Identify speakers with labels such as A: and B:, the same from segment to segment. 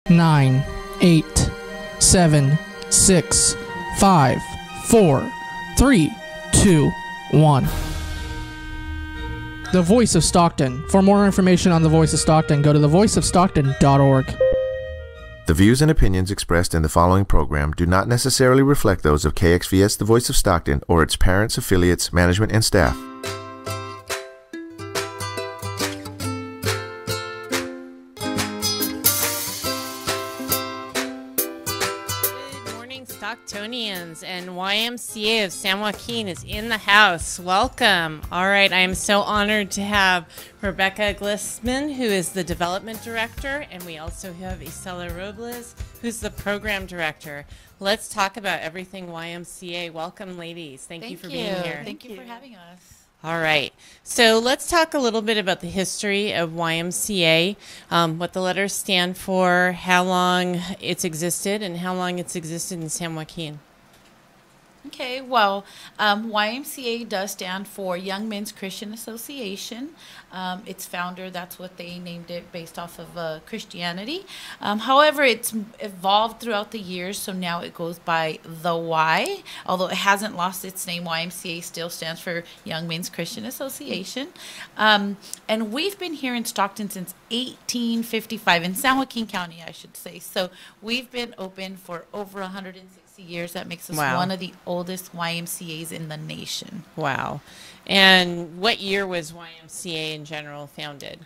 A: 9, 8, 7, 6, 5, 4, 3, 2, 1. The Voice of Stockton. For more information on The Voice of Stockton, go to thevoiceofstockton.org.
B: The views and opinions expressed in the following program do not necessarily reflect those of KXVS The Voice of Stockton or its parents, affiliates, management, and staff.
C: Good morning, Stocktonians, and YMCA of San Joaquin is in the house. Welcome. All right, I am so honored to have Rebecca Glissman, who is the development director, and we also have Isela Robles, who's the program director. Let's talk about everything YMCA. Welcome, ladies. Thank you for being here.
D: Thank you for having us.
C: All right. So let's talk a little bit about the history of YMCA, what the letters stand for, how long it's existed, and how long it's existed in San Joaquin.
D: Okay, well, YMCA does stand for Young Men's Christian Association. Its founder, that's what they named it based off of Christianity. However, it's evolved throughout the years, so now it goes by the Y. Although it hasn't lost its name, YMCA still stands for Young Men's Christian Association. And we've been here in Stockton since 1855, in San Joaquin County, I should say. So we've been open for over 160 years. That makes us one of the oldest YMCAs in the nation.
C: Wow. And what year was YMCA in general founded?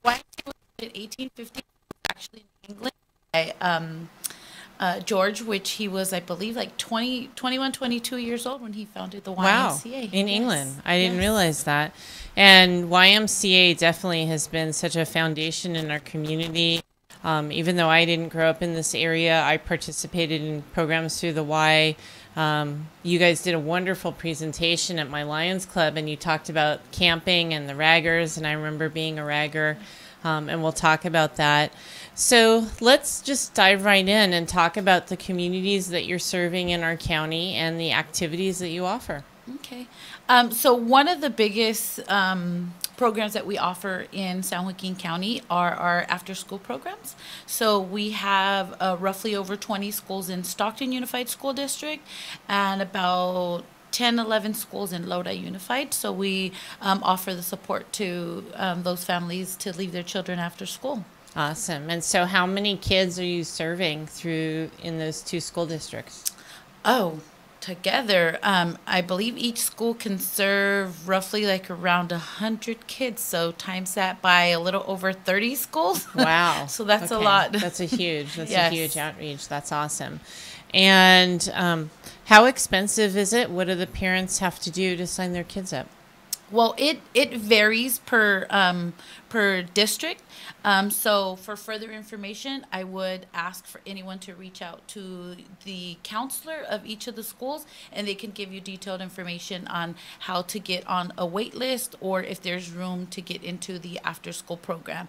D: YMCA was in 1850, actually in England, by George, which he was, I believe, like 21, 22 years old when he founded the YMCA.
C: Wow, in England. I didn't realize that. And YMCA definitely has been such a foundation in our community. Even though I didn't grow up in this area, I participated in programs through the Y. You guys did a wonderful presentation at my Lions Club, and you talked about camping and the raggers, and I remember being a ragger, and we'll talk about that. So let's just dive right in and talk about the communities that you're serving in our county and the activities that you offer.
D: Okay. So one of the biggest programs that we offer in San Joaquin County are our after-school programs. So we have roughly over 20 schools in Stockton Unified School District and about 10, 11 schools in Lodi Unified. So we offer the support to those families to leave their children after school.
C: Awesome. And so how many kids are you serving through in those two school districts?
D: Oh, together, I believe each school can serve roughly like around 100 kids. So times that by a little over 30 schools.
C: Wow.
D: So that's a lot.
C: That's a huge outreach. That's awesome. And how expensive is it? What do the parents have to do to sign their kids up?
D: Well, it varies per district. So for further information, I would ask for anyone to reach out to the counselor of each of the schools, and they can give you detailed information on how to get on a wait list or if there's room to get into the after-school program.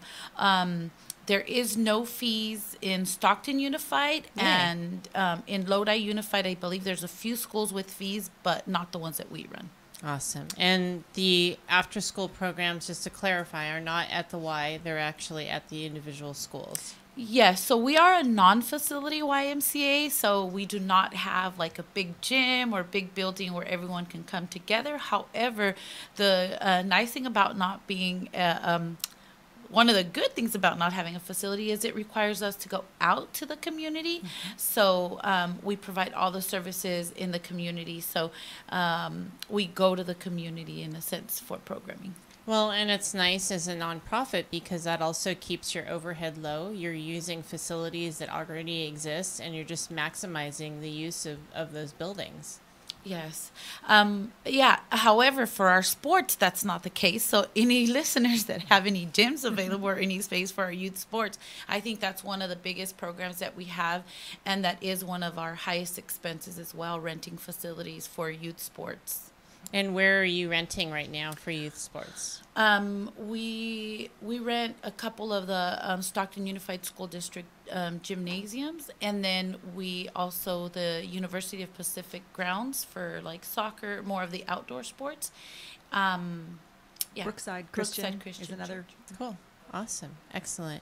D: There is no fees in Stockton Unified, and in Lodi Unified, I believe there's a few schools with fees, but not the ones that we run.
C: Awesome. And the after-school programs, just to clarify, are not at the Y. They're actually at the individual schools.
D: Yes. So we are a non-facility YMCA. So we do not have like a big gym or big building where everyone can come together. However, the nice thing about not being one of the good things about not having a facility is it requires us to go out to the community. Mm-hmm. So we provide all the services in the community. So we go to the community in a sense for programming.
C: Well, and it's nice as a nonprofit because that also keeps your overhead low. You're using facilities that already exist, and you're just maximizing the use of those buildings.
D: Yes. Yeah. However, for our sports, that's not the case. So any listeners that have any gyms available or any space for our youth sports, I think that's one of the biggest programs that we have. And that is one of our highest expenses as well, renting facilities for youth sports.
C: And where are you renting right now for youth sports?
D: We rent a couple of the Stockton Unified School District gymnasiums, and then we also the University of Pacific grounds for like soccer, more of the outdoor sports.
E: Brookside Christian is another.
C: Cool. Awesome. Excellent.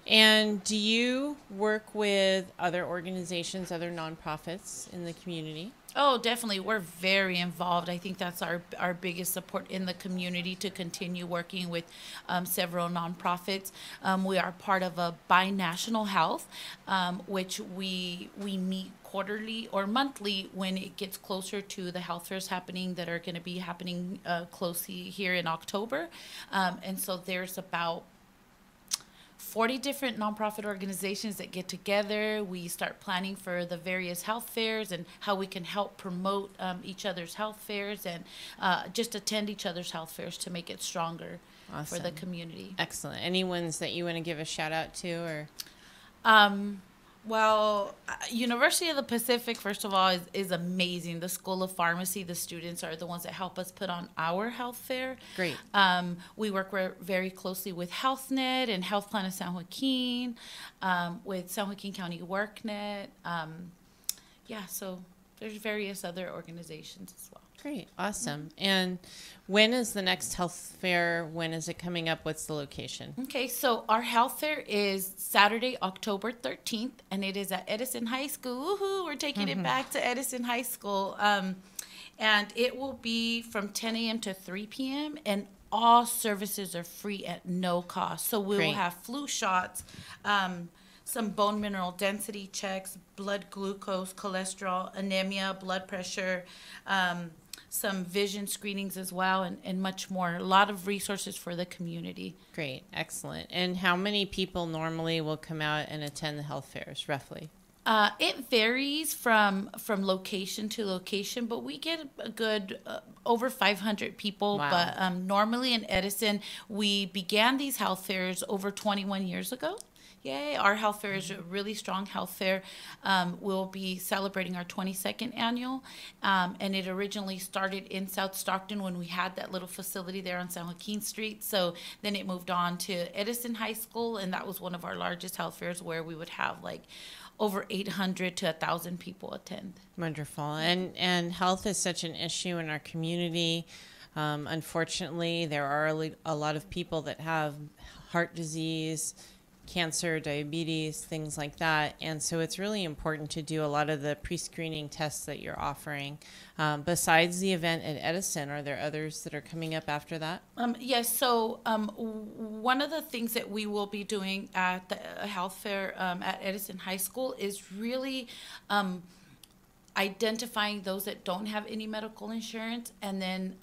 C: And do you work with other organizations, other nonprofits in the community?
D: Oh, definitely. We're very involved. I think that's our biggest support in the community to continue working with several nonprofits. We are part of a binational health, which we meet quarterly or monthly when it gets closer to the health fairs happening that are going to be happening closely here in October. And so there's about 40 different nonprofit organizations that get together. We start planning for the various health fairs and how we can help promote each other's health fairs and just attend each other's health fairs to make it stronger for the
C: Awesome.
D: community.
C: Excellent. Any ones that you want to give a shout out to, or?
D: Well, University of the Pacific, first of all, is amazing. The School of Pharmacy, the students are the ones that help us put on our health fair.
C: Great.
D: We work very closely with HealthNet and Health Plan of San Joaquin, with San Joaquin County WorkNet. Yeah, so there's various other organizations as well.
C: Great. Awesome. And when is the next health fair? When is it coming up? What's the location?
D: Okay, so our health fair is Saturday, October 13th, and it is at Edison High School. Woohoo, we're taking it back to Edison High School. And it will be from 10 a.m. to 3 p.m., and all services are free at no cost. So we will
C: Great.
D: have flu shots, some bone mineral density checks, blood glucose, cholesterol, anemia, blood pressure, some vision screenings as well, and much more. A lot of resources for the community.
C: Great. Excellent. And how many people normally will come out and attend the health fairs, roughly?
D: It varies from location to location, but we get a good over 500 people.
C: Wow.
D: But normally in Edison, we began these health fairs over 21 years ago. Yay, our health fair is a really strong health fair. We'll be celebrating our 22nd annual, and it originally started in South Stockton when we had that little facility there on San Joaquin Street. So then it moved on to Edison High School, and that was one of our largest health fairs where we would have like over 800 to 1,000 people attend.
C: Wonderful. And health is such an issue in our community. Unfortunately, there are a lot of people that have heart disease, cancer, diabetes, things like that. And so it's really important to do a lot of the pre-screening tests that you're offering. Besides the event at Edison, are there others that are coming up after that?
D: Yes, so one of the things that we will be doing at the health fair at Edison High School is really identifying those that don't have any medical insurance, and then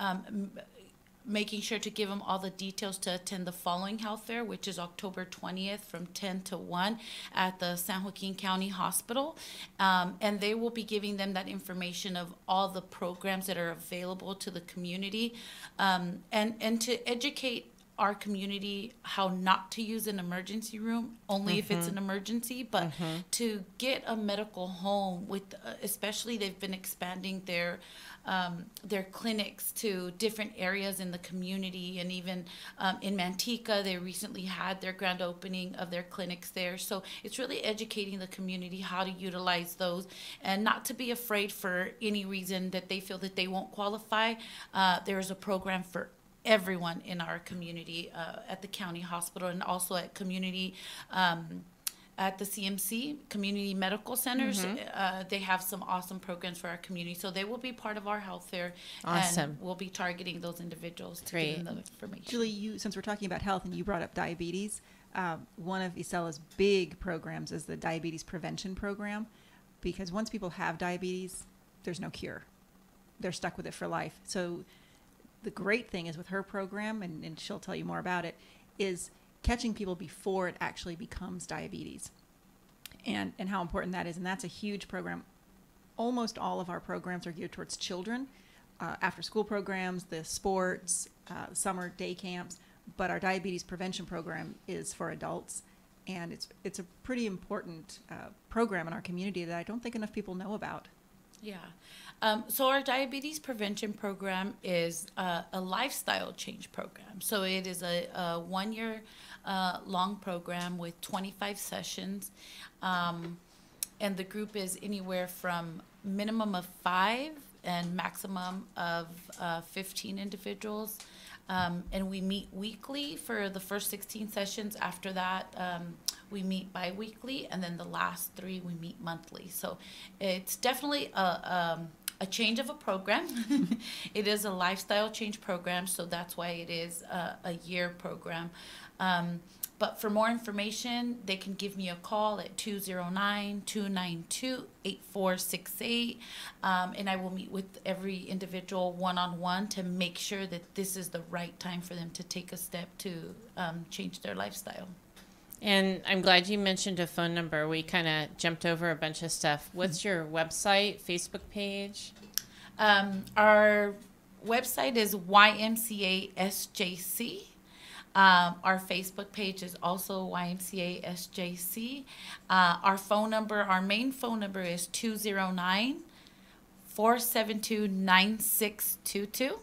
D: making sure to give them all the details to attend the following health fair, which is October 20th from 10 to 1 at the San Joaquin County Hospital. And they will be giving them that information of all the programs that are available to the community, and to educate our community how not to use an emergency room only if it's an emergency, but to get a medical home with, especially they've been expanding their clinics to different areas in the community, and even in Manteca they recently had their grand opening of their clinics there. So it's really educating the community how to utilize those and not to be afraid for any reason that they feel that they won't qualify. There is a program for everyone in our community at the county hospital, and also at community at the CMC, community medical centers. They have some awesome programs for our community, so they will be part of our health fair.
C: Awesome.
D: And we'll be targeting those individuals to
C: Great.
D: give them the information.
E: Julie, since we're talking about health and you brought up diabetes, one of Isela's big programs is the diabetes prevention program, because once people have diabetes, there's no cure. They're stuck with it for life. So the great thing is with her program, and she'll tell you more about it, is catching people before it actually becomes diabetes, and how important that is. And that's a huge program. Almost all of our programs are geared towards children, after school programs, the sports, summer day camps, but our diabetes prevention program is for adults. And it's a pretty important program in our community that I don't think enough people know about.
D: Yeah. So our diabetes prevention program is a lifestyle change program. So it is a 1 year long program with 25 sessions. And the group is anywhere from minimum of 5 and maximum of 15 individuals. And we meet weekly for the first 16 sessions. After that, we meet bi-weekly, and then the last 3 we meet monthly. So it's definitely a change of a program. It is a lifestyle change program, so that's why it is a year program. But for more information, they can give me a call at 209-292-8468. And I will meet with every individual one-on-one to make sure that this is the right time for them to take a step to change their lifestyle.
C: And I'm glad you mentioned a phone number. We kind of jumped over a bunch of stuff. What's your website, Facebook page?
D: Our website is YMCA SJC. Our Facebook page is also YMCA SJC. Our phone number, our main phone number is 209-472-9622.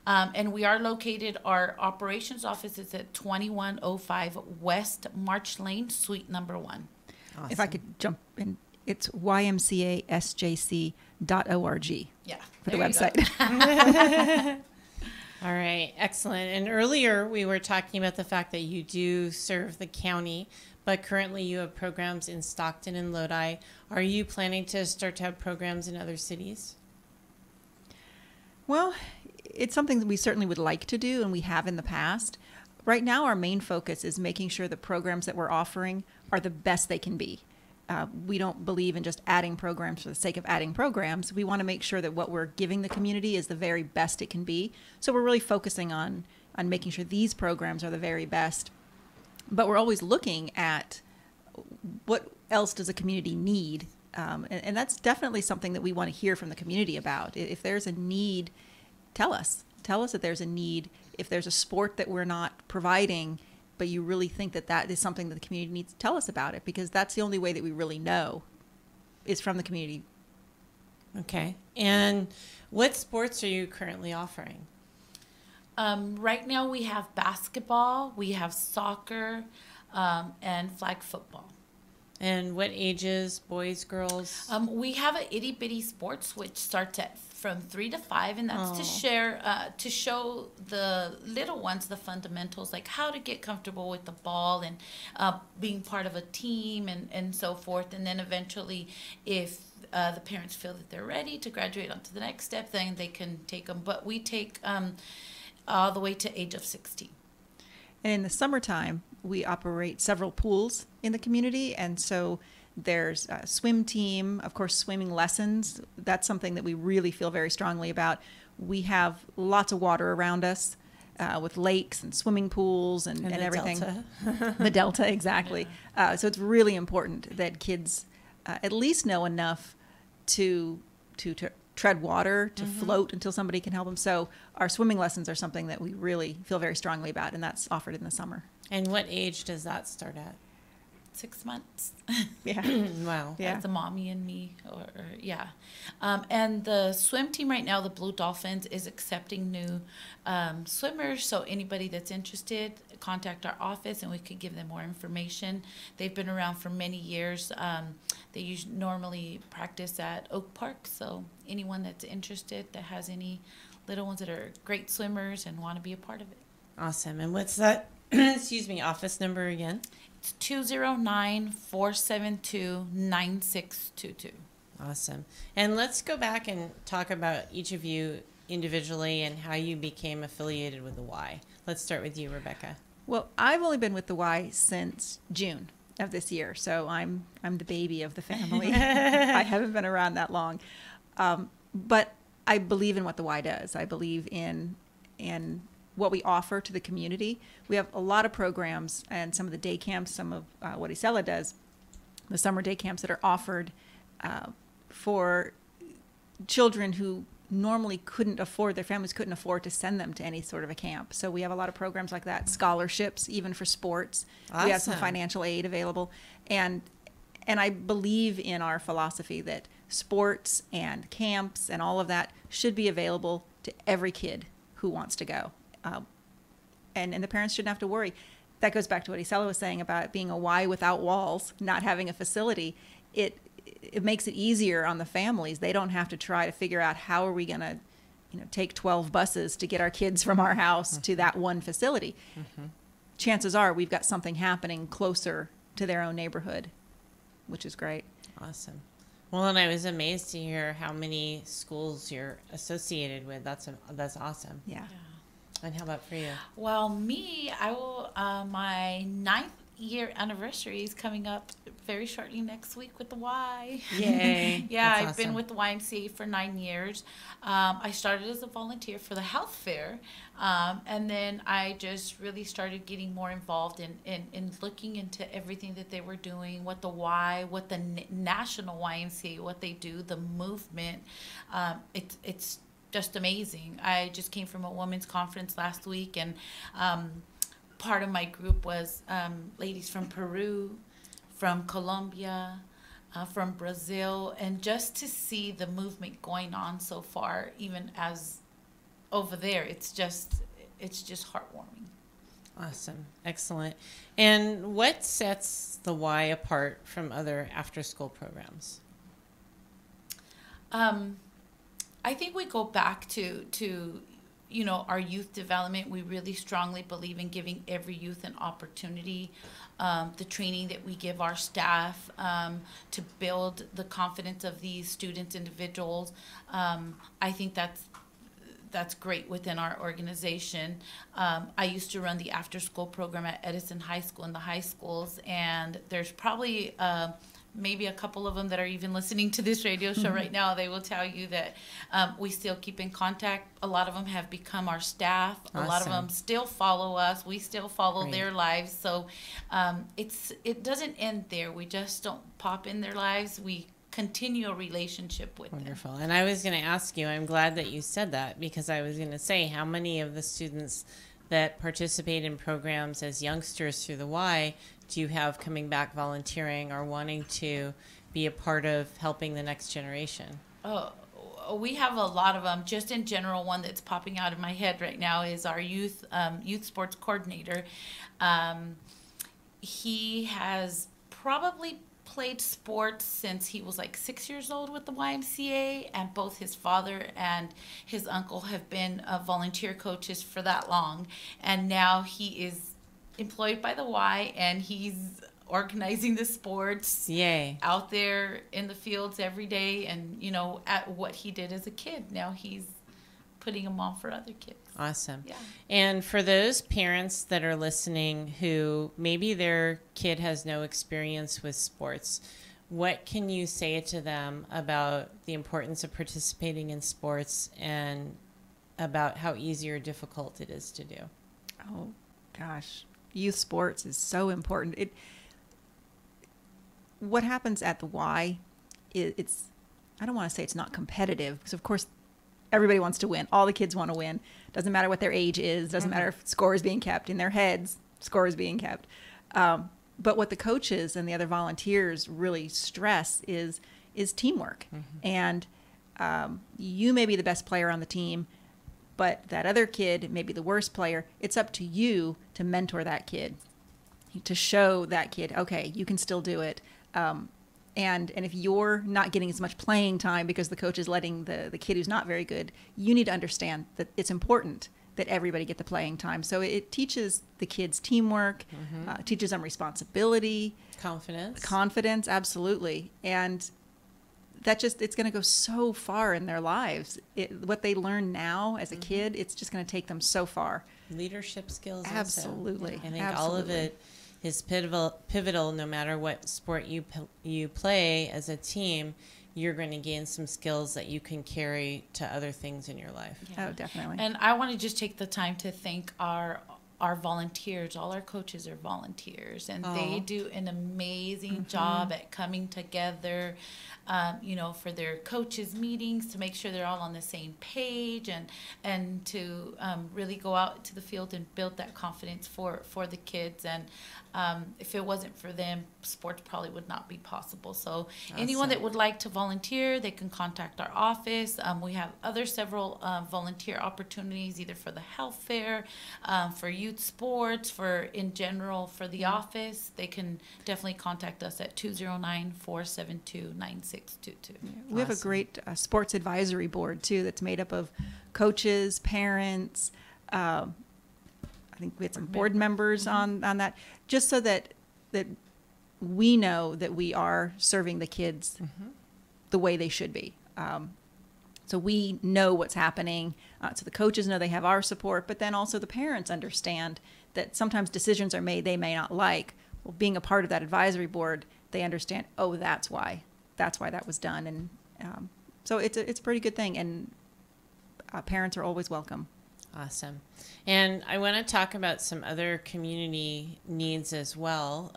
D: And we are located, our operations office is at 2105 West March Lane, Suite number 1.
C: Awesome.
E: If I could jump in, it's ymcasjc.org.
D: Yeah.
E: For the
D: there you go.
E: website.
C: All right, excellent. And earlier we were talking about the fact that you do serve the county, but currently you have programs in Stockton and Lodi. Are you planning to start to have programs in other cities?
E: Well, it's something that we certainly would like to do, and we have in the past. Right now, our main focus is making sure the programs that we're offering are the best they can be. We don't believe in just adding programs for the sake of adding programs. We want to make sure that what we're giving the community is the very best it can be. So we're really focusing on making sure these programs are the very best. But we're always looking at what else does a community need. And that's definitely something that we want to hear from the community about. If there's a need, tell us. Tell us that there's a need. If there's a sport that we're not providing, but you really think that that is something that the community needs, to tell us about it, because that's the only way that we really know is from the community.
C: Okay. And what sports are you currently offering?
D: Right now we have basketball, we have soccer, and flag football.
C: And what ages, boys, girls?
D: We have a itty bitty sports which starts at from 3 to 5, and that's to show the little ones the fundamentals, like how to get comfortable with the ball and being part of a team and so forth. And then eventually, if the parents feel that they're ready to graduate onto the next step, then they can take them. But we take all the way to age of 16.
E: And in the summertime, we operate several pools in the community, and so there's a swim team, of course, swimming lessons. That's something that we really feel very strongly about. We have lots of water around us with lakes and swimming pools and everything.
C: Delta.
E: The Delta, exactly. Yeah. So it's really important that kids at least know enough to tread water, to float until somebody can help them. So our swimming lessons are something that we really feel very strongly about, and that's offered in the summer.
C: And what age does that start at?
D: 6 months.
E: Yeah.
C: Wow.
E: Yeah.
D: That's a mommy and me, or yeah. And the swim team right now, the Blue Dolphins, is accepting new swimmers. So anybody that's interested, contact our office and we could give them more information. They've been around for many years. They normally practice at Oak Park. So anyone that's interested, that has any little ones that are great swimmers and want to be a part of it.
C: Awesome. And what's that, excuse me, office number again?
D: It's 209-472-9622.
C: Awesome. And let's go back and talk about each of you individually and how you became affiliated with the Y. Let's start with you, Rebecca.
E: Well, I've only been with the Y since June of this year, so I'm the baby of the family. I haven't been around that long. But I believe in what the Y does. I believe in what we offer to the community. We have a lot of programs, and some of the day camps, some of what Isela does, the summer day camps that are offered for children who normally their families couldn't afford to send them to any sort of a camp. So we have a lot of programs like that, scholarships, even for sports.
C: Awesome.
E: We have some financial aid available. And I believe in our philosophy that sports and camps and all of that should be available to every kid who wants to go. And the parents shouldn't have to worry. That goes back to what Isela was saying about it being a Y without walls, not having a facility. It makes it easier on the families. They don't have to try to figure out how are we going to, take 12 buses to get our kids from our house to that one facility. Chances are we've got something happening closer to their own neighborhood, which is great.
C: Awesome. Well, and I was amazed to hear how many schools you're associated with. That's awesome.
E: Yeah.
C: And how about for you?
D: Well, me, I will, my 9th year anniversary is coming up very shortly next week with the Y.
C: Yay.
D: Yeah,
C: That's
D: I've
C: awesome.
D: been with the YMCA for 9 years. I started as a volunteer for the health fair, and then I just really started getting more involved in looking into everything that they were doing, what the Y, what the national YMCA, what they do, the movement. It's just amazing. I just came from a women's conference last week, and part of my group was ladies from Peru, from Colombia, from Brazil, and just to see the movement going on so far, even as over there, it's just heartwarming.
C: Awesome. Excellent. And what sets the Y apart from other after-school programs?
D: I think we go back to our youth development. We really strongly believe in giving every youth an opportunity. The training that we give our staff to build the confidence of these students, individuals. I think that's great within our organization. I used to run the after-school program at Edison High School in the high schools, and there's probably maybe a couple of them that are even listening to this radio show right now. They will tell you that we still keep in contact. A lot of them have become our staff.
C: Awesome.
D: A lot of them still follow us. We still follow
C: Great.
D: their lives. So it doesn't end there. We just don't pop in their lives. We continue a relationship with them.
C: Wonderful. And I was going to ask you, I'm glad that you said that, because I was going to say, how many of the students that participate in programs as youngsters through the Y do you have coming back volunteering or wanting to be a part of helping the next generation?
D: Oh, we have a lot of them. Just in general, one that's popping out of my head right now is our youth sports coordinator. He has probably played sports since he was like 6 years old with the YMCA, and both his father and his uncle have been volunteer coaches for that long, and now he is employed by the Y, and he's organizing the sports.
C: Yay.
D: Out there in the fields every day, and at what he did as a kid, now he's putting them on for other kids.
C: Awesome.
D: Yeah.
C: And for those parents that are listening who maybe their kid has no experience with sports, what can you say to them about the importance of participating in sports and about how easy or difficult it is to do?
E: Oh, gosh. Youth sports is so important. What happens at the Y, it's I don't want to say it's not competitive, because of course everybody wants to win. All the kids want to win. Doesn't matter what their age is. Doesn't matter if score is being kept. In their heads, score is being kept. But what the coaches and the other volunteers really stress is teamwork. And you may be the best player on the team, but that other kid may be the worst player. It's up to you to mentor that kid, to show that kid, okay, you can still do it. And if you're not getting as much playing time because the coach is letting the kid who's not very good, you need to understand that it's important that everybody get the playing time. So it teaches the kids teamwork, teaches them responsibility. Confidence, absolutely. And it's going to go so far in their lives. What they learn now as a kid, it's just going to take them so far.
C: Leadership skills.
E: Absolutely.
C: Also. I think all of it is pivotal no matter what sport you play as a team. You're going to gain some skills that you can carry to other things in your life.
E: Yeah. Oh, definitely.
D: And I want to just take the time to thank our volunteers. All our coaches are volunteers, and they do an amazing job at coming together, for their coaches meetings, to make sure they're all on the same page, and to really go out to the field and build that confidence for the kids. And if it wasn't for them, sports probably would not be possible. So anyone that would like to volunteer, they can contact our office. We have several volunteer opportunities, either for the health fair, for youth youth sports, for in general for the office, they can definitely contact us at 209-472-9622.
E: We have a great sports advisory board too that's made up of coaches, parents. I think we had some board members on that, just so that we know that we are serving the kids the way they should be. So we know what's happening. So the coaches know they have our support, but then also the parents understand that sometimes decisions are made they may not like. Well, being a part of that advisory board, they understand, oh, that's why that was done. And so it's a pretty good thing. And parents are always welcome.
C: Awesome. And I want to talk about some other community needs as well,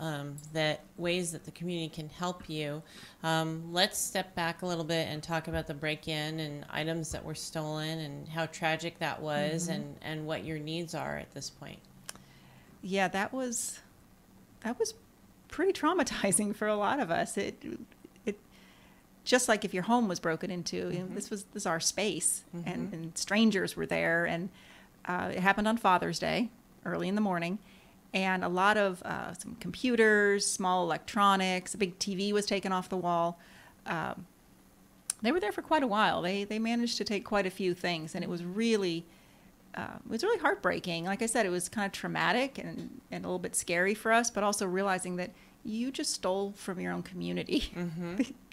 C: that ways that the community can help you. Let's step back a little bit and talk about the break-in and items that were stolen and how tragic that was, and what your needs are at this point. Yeah,
E: that was pretty traumatizing for a lot of us. It just like if your home was broken into, you know, this is our space, and strangers were there, and it happened on Father's Day, early in the morning, and a lot of some computers, small electronics, a big TV was taken off the wall. They were there for quite a while. They managed to take quite a few things, and it was really heartbreaking. Like I said, it was kind of traumatic and a little bit scary for us, but also realizing that you just stole from your own community.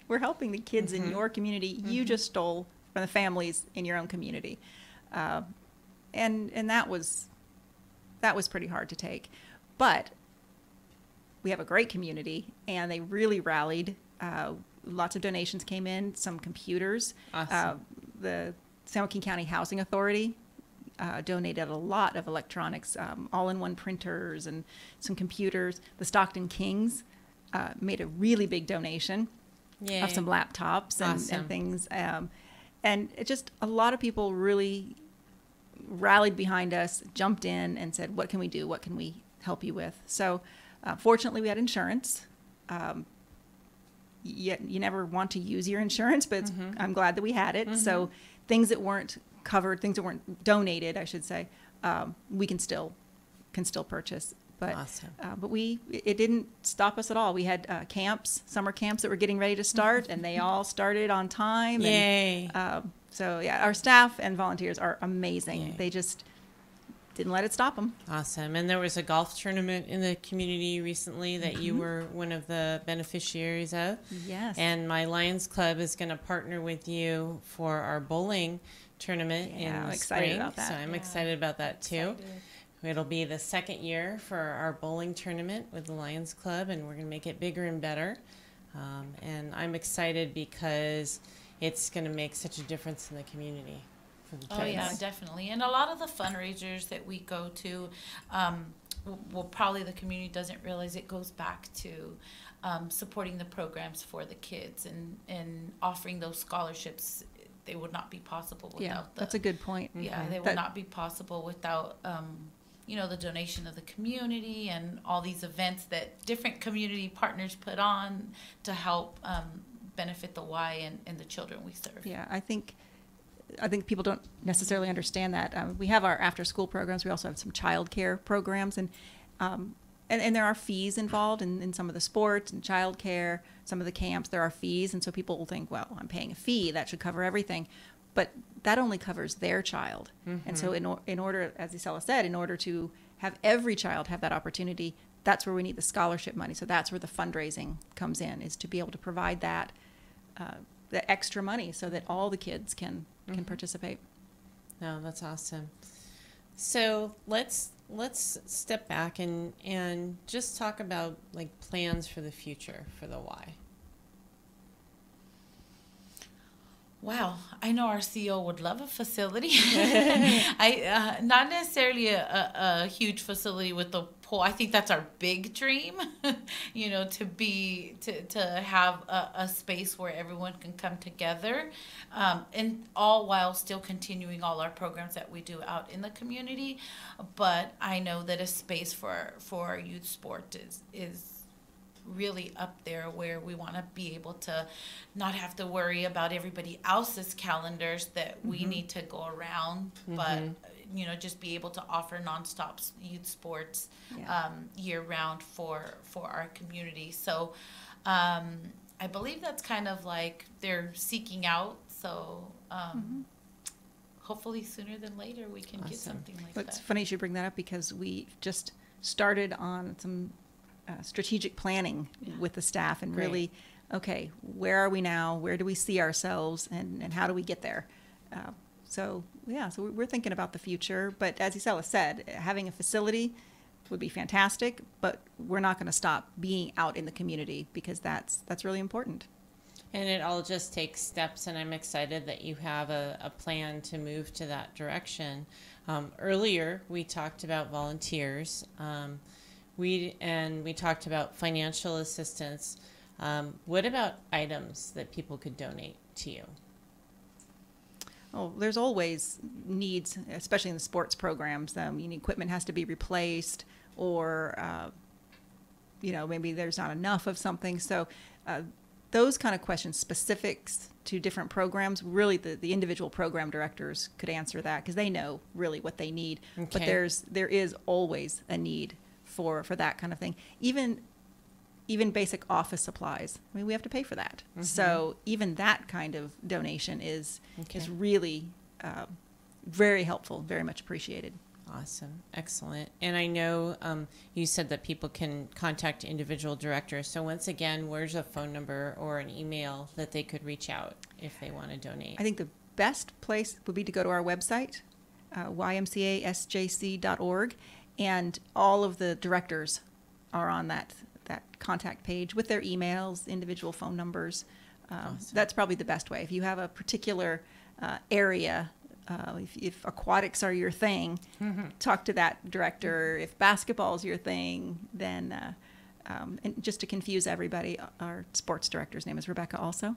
E: We're helping the kids in your community. You just stole from the families in your own community. And that was pretty hard to take. But we have a great community, and they really rallied. Lots of donations came in, some computers.
C: Awesome.
E: The San Joaquin County Housing Authority donated a lot of electronics, all-in-one printers and some computers. The Stockton Kings made a really big donation.
C: Yay.
E: Of some laptops and things. And it just, a lot of people really rallied behind us, jumped in and said, what can we do? What can we help you with? So fortunately, we had insurance. You never want to use your insurance, but I'm glad that we had it. So things that weren't covered, things that weren't donated, I should say, we can still purchase. But
C: awesome.
E: But it didn't stop us at all. We had summer camps that were getting ready to start, and they all started on time.
C: Yay!
E: And, so yeah, our staff and volunteers are amazing.
C: Yay.
E: They just didn't let it stop them.
C: Awesome. And there was a golf tournament in the community recently that you were one of the beneficiaries of.
E: Yes.
C: And my Lions Club is going to partner with you for our bowling tournament in the
E: I'm excited
C: spring.
E: about that.
C: So I'm excited about that too. It'll be the second year for our bowling tournament with the Lions Club, and we're going to make it bigger and better. And I'm excited because it's going to make such a difference in the community for the kids.
D: Oh, yeah, definitely. And a lot of the fundraisers that we go to, well, probably the community doesn't realize it goes back to supporting the programs for the kids and offering those scholarships. They would not be possible without
E: that's a good point.
D: Yeah, they would not be possible without the donation of the community and all these events that different community partners put on to help benefit the Y and the children we serve.
E: Yeah, I think people don't necessarily understand that. We have our after-school programs. We also have some child care programs, and there are fees involved in some of the sports and child care. Some of the camps, there are fees, and so people will think, well, I'm paying a fee. That should cover everything. But that only covers their child. And so in order, as Isela said, in order to have every child have that opportunity, that's where we need the scholarship money. So that's where the fundraising comes in, is to be able to provide that the extra money so that all the kids can participate.
C: No, that's awesome. So let's step back and just talk about like plans for the future for the Y.
D: Wow, I know our CEO would love a facility. Not necessarily a huge facility with the pool. I think that's our big dream, to have a space where everyone can come together, and all while still continuing all our programs that we do out in the community. But I know that a space for our youth sport is really up there, where we want to be able to not have to worry about everybody else's calendars that we need to go around, but just be able to offer nonstop youth sports
E: Yeah.
D: year round for our community. So I believe that's kind of like they're seeking out. So hopefully sooner than later we can get something like
E: It's
D: that.
E: funny you should bring that up because we just started on some strategic planning with the staff and
C: Great.
E: really, okay, where are we now? Where do we see ourselves? And how do we get there? So we're thinking about the future. But as Isela said, having a facility would be fantastic, but we're not going to stop being out in the community because that's really important.
C: And it all just takes steps, and I'm excited that you have a plan to move to that direction. Earlier, we talked about volunteers. We talked about financial assistance. What about items that people could donate to you?
E: Oh, there's always needs, especially in the sports programs. Equipment has to be replaced, or maybe there's not enough of something. So those kind of questions, specifics to different programs, really the individual program directors could answer that because they know really what they need.
C: Okay.
E: But there is always a need for that kind of thing. Even basic office supplies. I mean, we have to pay for that.
C: Mm-hmm.
E: So even that kind of donation is
C: Okay.
E: really very helpful, very much appreciated.
C: Awesome. Excellent. And I know you said that people can contact individual directors. So once again, where's a phone number or an email that they could reach out if they want to donate?
E: I think the best place would be to go to our website, ymcasjc.org, and all of the directors are on that contact page with their emails, individual phone numbers.
C: Awesome.
E: That's probably the best way. If you have a particular area, if aquatics are your thing, talk to that director. If basketball is your thing, then and just to confuse everybody, our sports director's name is Rebecca also.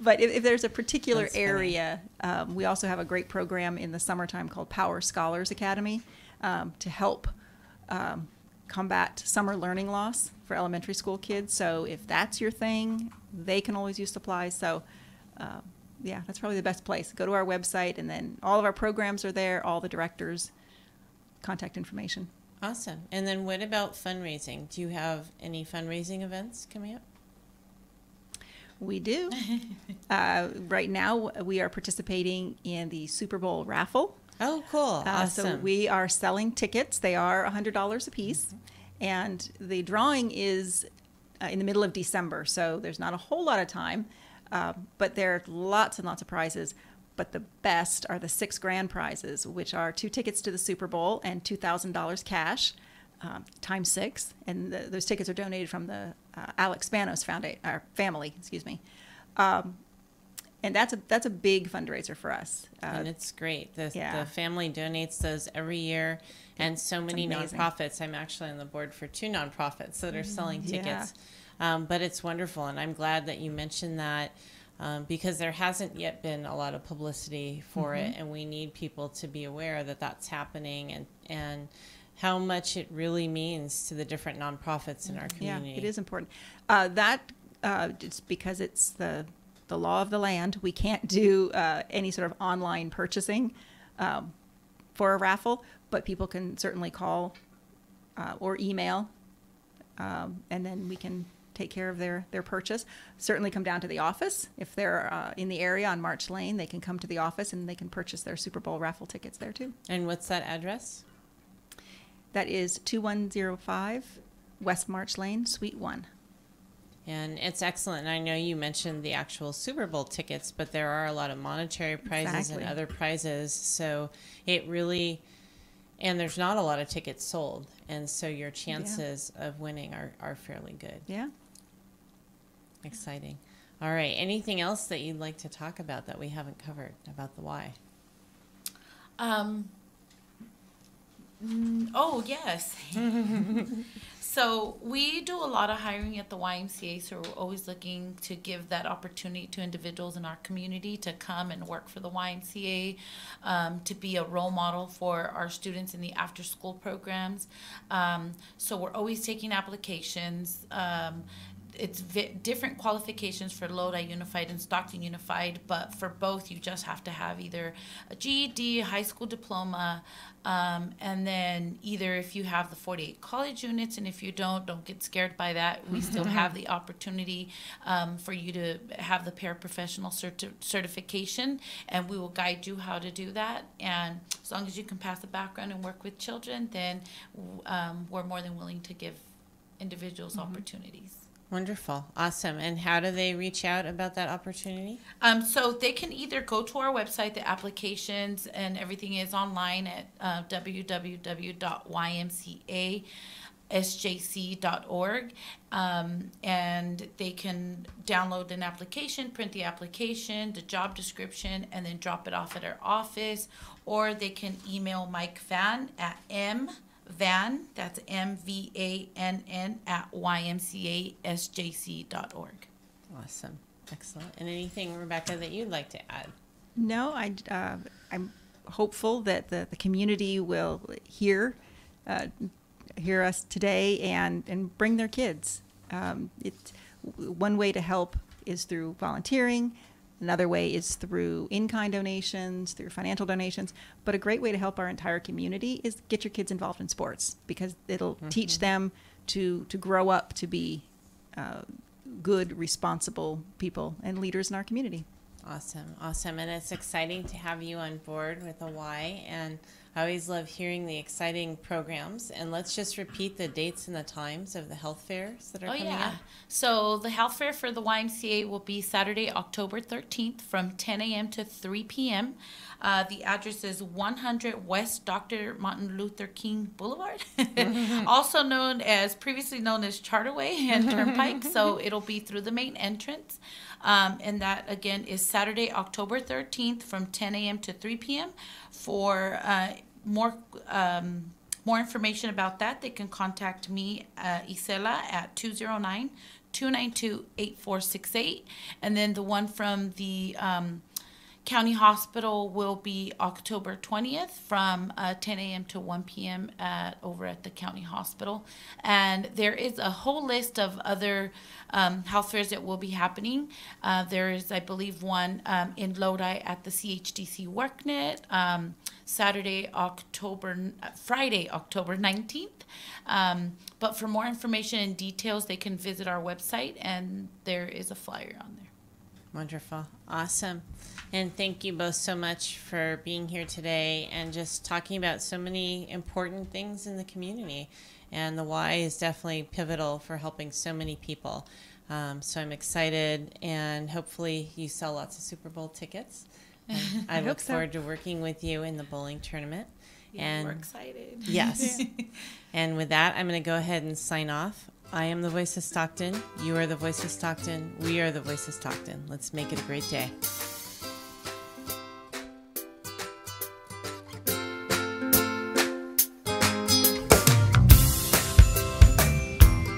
E: But if there's a particular
C: That's funny.
E: area, we also have a great program in the summertime called Power Scholars Academy to help combat summer learning loss for elementary school kids. So if that's your thing, they can always use supplies. So that's probably the best place. Go to our website, and then all of our programs are there, all the directors' contact information.
C: Awesome. And then what about fundraising? Do you have any fundraising events coming up?
E: We do. Right now, we are participating in the Super Bowl raffle.
C: Oh, cool. Awesome.
E: So we are selling tickets. They are $100 a piece. And the drawing is in the middle of December. So there's not a whole lot of time. But there are lots and lots of prizes. But the best are the 6 grand prizes, which are 2 tickets to the Super Bowl and $2,000 cash times 6. And those tickets are donated from the Alex Spanos family. And that's a big fundraiser for us.
C: And it's great. The
E: yeah.
C: family donates those every year, and so many
E: amazing.
C: nonprofits. I'm actually on the board for 2 nonprofits that are selling
E: Yeah.
C: tickets. But it's wonderful, and I'm glad that you mentioned that because there hasn't yet been a lot of publicity for it, and we need people to be aware that that's happening and how much it really means to the different nonprofits in our community.
E: Yeah, it is important. It's because it's the law of the land. We can't do any sort of online purchasing for a raffle, but people can certainly call or email, and then we can take care of their purchase. Certainly come down to the office. If they're in the area on March Lane, they can come to the office and they can purchase their Super Bowl raffle tickets there too.
C: And what's that address?
E: That is 2105 West March Lane, Suite 1.
C: And it's excellent. And I know you mentioned the actual Super Bowl tickets, but there are a lot of monetary prizes
E: Exactly.
C: and other prizes. So it really, and there's not a lot of tickets sold. And so your chances of winning are fairly good.
E: Yeah.
C: Exciting. All right. Anything else that you'd like to talk about that we haven't covered about the why?
D: Oh, yes. So we do a lot of hiring at the YMCA, so we're always looking to give that opportunity to individuals in our community to come and work for the YMCA, to be a role model for our students in the after-school programs. So we're always taking applications. it's different qualifications for Lodi Unified and Stockton Unified, but for both you just have to have either a GED, a high school diploma, and then either if you have the 48 college units, and if you don't get scared by that. We still have the opportunity for you to have the paraprofessional certification, and we will guide you how to do that. And as long as you can pass the background and work with children, then we're more than willing to give individuals opportunities.
C: Wonderful. Awesome. And how do they reach out about that opportunity?
D: So they can either go to our website, the applications and everything is online at www.ymcasjc.org, and they can download an application, print the application, the job description, and then drop it off at our office, or they can email Mike Van at Van, that's MVANN at ymcasjc.org.
C: Awesome. Excellent. And anything, Rebecca, that you'd like to add?
E: No, I'm hopeful that the community will hear us today and bring their kids. One way to help is through volunteering. Another way is through in-kind donations, through financial donations. But a great way to help our entire community is get your kids involved in sports, because it'll teach them to grow up to be good, responsible people and leaders in our community.
C: Awesome. Awesome. And it's exciting to have you on board with the Y. And I always love hearing the exciting programs. And let's just repeat the dates and the times of the health fairs that are coming up.
D: So the health fair for the YMCA will be Saturday, October 13th from 10 a.m. to 3 p.m. The address is 100 West Dr. Martin Luther King Boulevard, also previously known as Charterway and Turnpike. So it'll be through the main entrance. And that, again, is Saturday, October 13th from 10 a.m. to 3 p.m. For more information about that, they can contact me, Isela, at 209-292-8468. And then the one from the County Hospital will be October 20th from 10 a.m. to 1 p.m. over at the County Hospital. And there is a whole list of other health fairs that will be happening. There is, I believe, one in Lodi at the CHDC WorkNet, Friday, October 19th. But for more information and details, they can visit our website, and there is a flyer on there.
C: Wonderful. Awesome. And thank you both so much for being here today and just talking about so many important things in the community. And the Y is definitely pivotal for helping so many people. So I'm excited, and hopefully you sell lots of Super Bowl tickets. I look forward to working with you in the bowling tournament.
D: Yeah,
C: and
D: we're excited.
C: Yes. And with that, I'm going to go ahead and sign off. I am the voice of Stockton. You are the voice of Stockton. We are the voice of Stockton. Let's make it a great day.